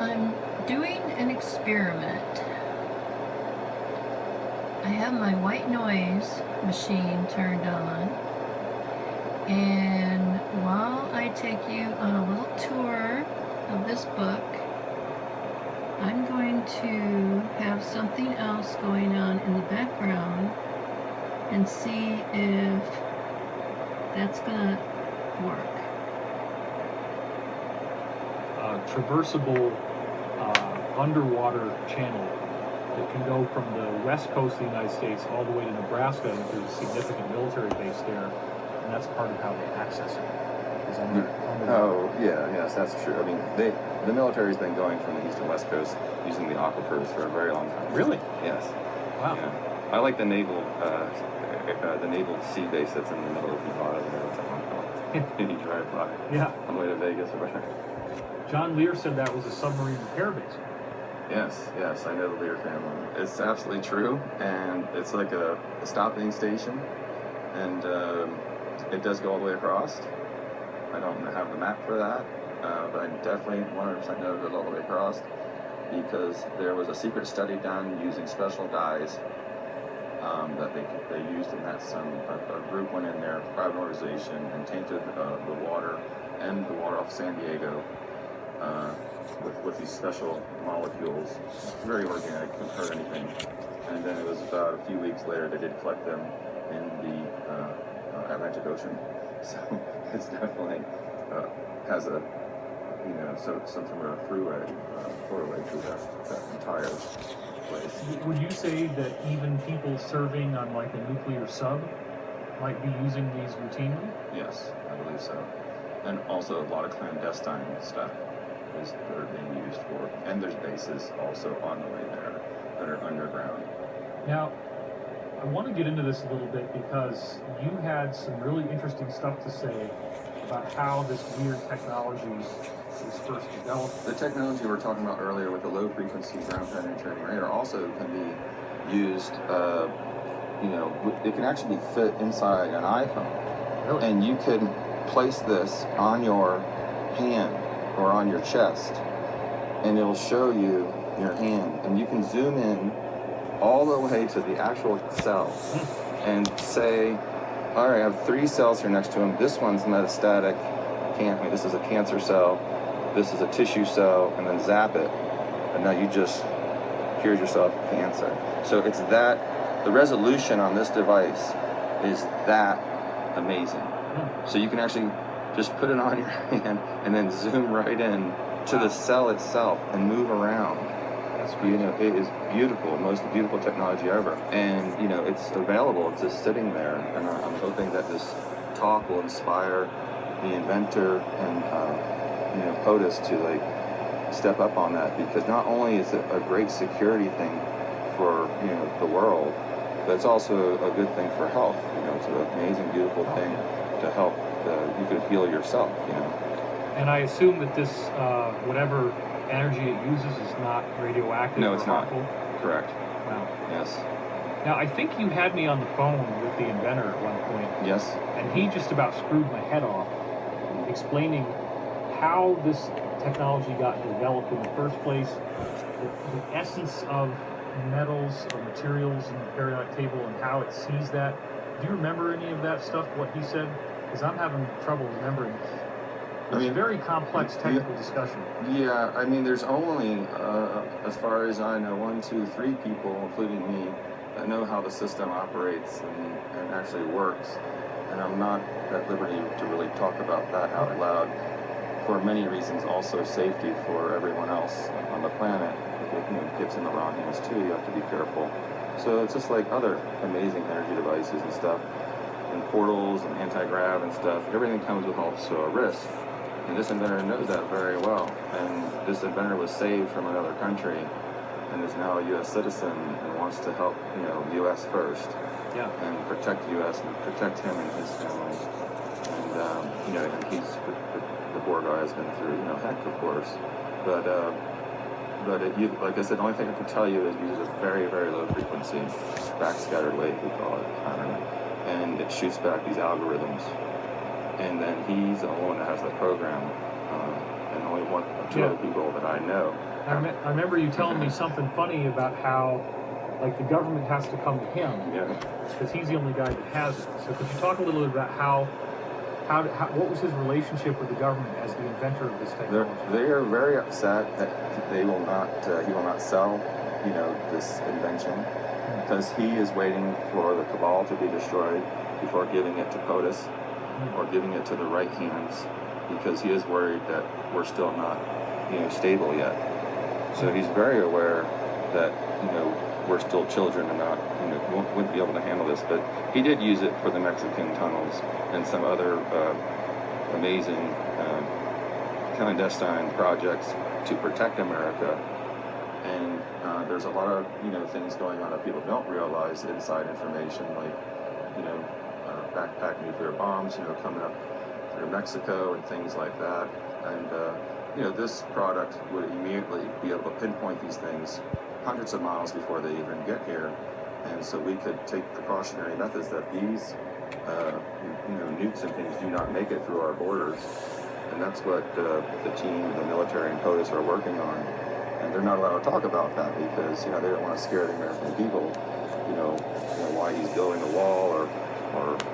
I'm doing an experiment. I have my white noise machine turned on, and while I take you on a little tour of this book, I'm going to have something else going on in the background and see if that's gonna work. Traversable underwater channel that can go from the west coast of the United States all the way to Nebraska. There's a significant military base there, and that's part of how they access it. Is under Yes, that's true. I mean, the military's been going from the east and west coast using the aquifers for a very long time. Really? Yes. Wow. Yeah. I like the naval sea base that's in the middle of Nevada there. It's a you drive by. Yeah. On the way to Vegas or whatever. John Lear said that was a submarine repair base. Yes, I know the Lear family. It's absolutely true, and it's like a stopping station, and it does go all the way across. I don't have the map for that, but I definitely 100% know it goes all the way across, because there was a secret study done using special dyes that they used in that. A group went in there, private organization, and tainted the water and the water off San Diego with these special molecules. Very organic, couldn't hurt anything. And then it was about a few weeks later they did collect them in the Atlantic Ocean. So it's definitely has a some sort of four-way through that entire place. Would you say that even people serving on like a nuclear sub might be using these routinely? Yes, I believe so. And also a lot of clandestine stuff that are being used for. And there's bases also on the way there that are underground. Now, I want to get into this a little bit because you had some really interesting stuff to say about how this weird technology was first developed. The technology we were talking about earlier with the low frequency ground penetrating radar also can be used, it can actually be fit inside an iPhone. Really? And you can place this on your hand or on your chest, and it'll show you your hand, and you can zoom in all the way to the actual cell and say, all right, I have 3 cells here next to him. This one's metastatic. This is a cancer cell. This is a tissue cell, and then zap it, and now you just cured yourself of cancer. So it's that, the resolution on this device is that amazing. So you can actually just put it on your hand and then zoom right in to the cell itself and move around. It is beautiful, most beautiful technology ever. And, it's available, it's just sitting there. And I'm hoping that this talk will inspire the inventor and, POTUS to step up on that, because not only is it a great security thing for, the world, but it's also a good thing for health. It's an amazing, beautiful thing to help. You could heal yourself, And I assume that this, whatever energy it uses is not radioactive. No, it's not. Harmful. Correct. Wow. Yes. Now, I think you had me on the phone with the inventor at one point. Yes. And he just about screwed my head off, explaining how this technology got developed in the first place, the essence of metals or materials in the periodic table and how it sees that. Do you remember any of that stuff, what he said? Because I'm having trouble remembering. It's a very complex technical discussion. Yeah, there's only, as far as I know, 1, 2, 3 people, including me, that know how the system operates and actually works. And I'm not at liberty to really talk about that out loud for many reasons. Also, safety for everyone else on the planet. If it gets in the wrong hands too, you have to be careful. So it's just like other amazing energy devices and stuff, and portals and anti-grav and stuff. Everything comes with also a risk. And this inventor knows that very well. And this inventor was saved from another country and is now a U.S. citizen and wants to help, U.S. first. Yeah. And protect the U.S. and protect him and his family. And, and he's, the poor guy has been through, heck, of course. But like I said, the only thing I can tell you is it uses a very, very low frequency, backscattered wave, we call it, pattern. And it shoots back these algorithms. And then he's the one that has the program and only one or two other people that I know. I remember you telling me something funny about how, like, the government has to come to him because he's the only guy that has it. So could you talk a little bit about what was his relationship with the government as the inventor of this technology? They are very upset that he will not sell, this invention, because he is waiting for the cabal to be destroyed before giving it to POTUS or giving it to the right hands, because he is worried that we're still not, stable yet. So he's very aware that, we're still children and not, wouldn't be able to handle this. But he did use it for the Mexican tunnels and some other amazing clandestine projects to protect America. And there's a lot of, things going on that people don't realize, inside information, like, backpack nuclear bombs, coming up through Mexico and things like that. And, this product would immediately be able to pinpoint these things hundreds of miles before they even get here. And so we could take precautionary methods that these, nukes and things do not make it through our borders. And that's what the team, the military, and POTUS are working on. And they're not allowed to talk about that because, they don't want to scare the American people, why he's building a wall or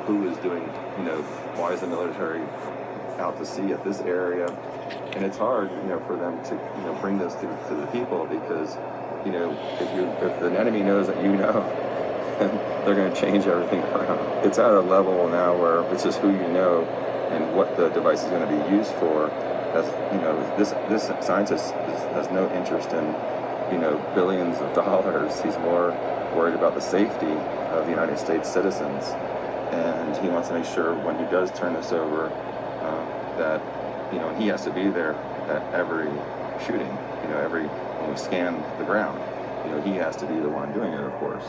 who is doing, why is the military out to sea at this area. And it's hard, for them to, bring this to the people because, if the enemy knows that they're going to change everything around. It's at a level now where it's just who you know and what the device is going to be used for. As this scientist has no interest in, billions of dollars. He's more worried about the safety of the United States citizens, and he wants to make sure when he does turn this over, that and he has to be there at every shooting. When we scan the ground, he has to be the one doing it, of course.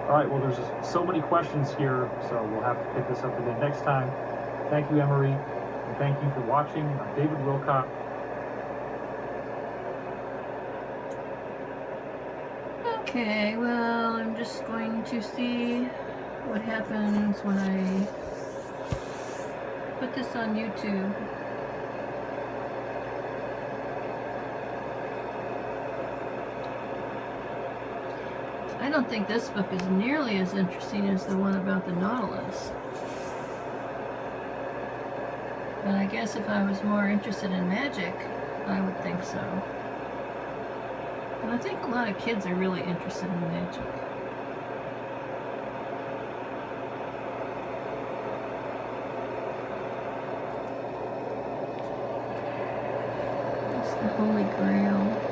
All right, well, there's just so many questions here, so we'll have to pick this up again next time. Thank you, Emery, and thank you for watching. I'm David Wilcott. Okay, well, I'm just going to see what happens when I put this on YouTube. I don't think this book is nearly as interesting as the one about the Nautilus. But I guess if I was more interested in magic, I would think so. And I think a lot of kids are really interested in magic. It's the Holy Grail.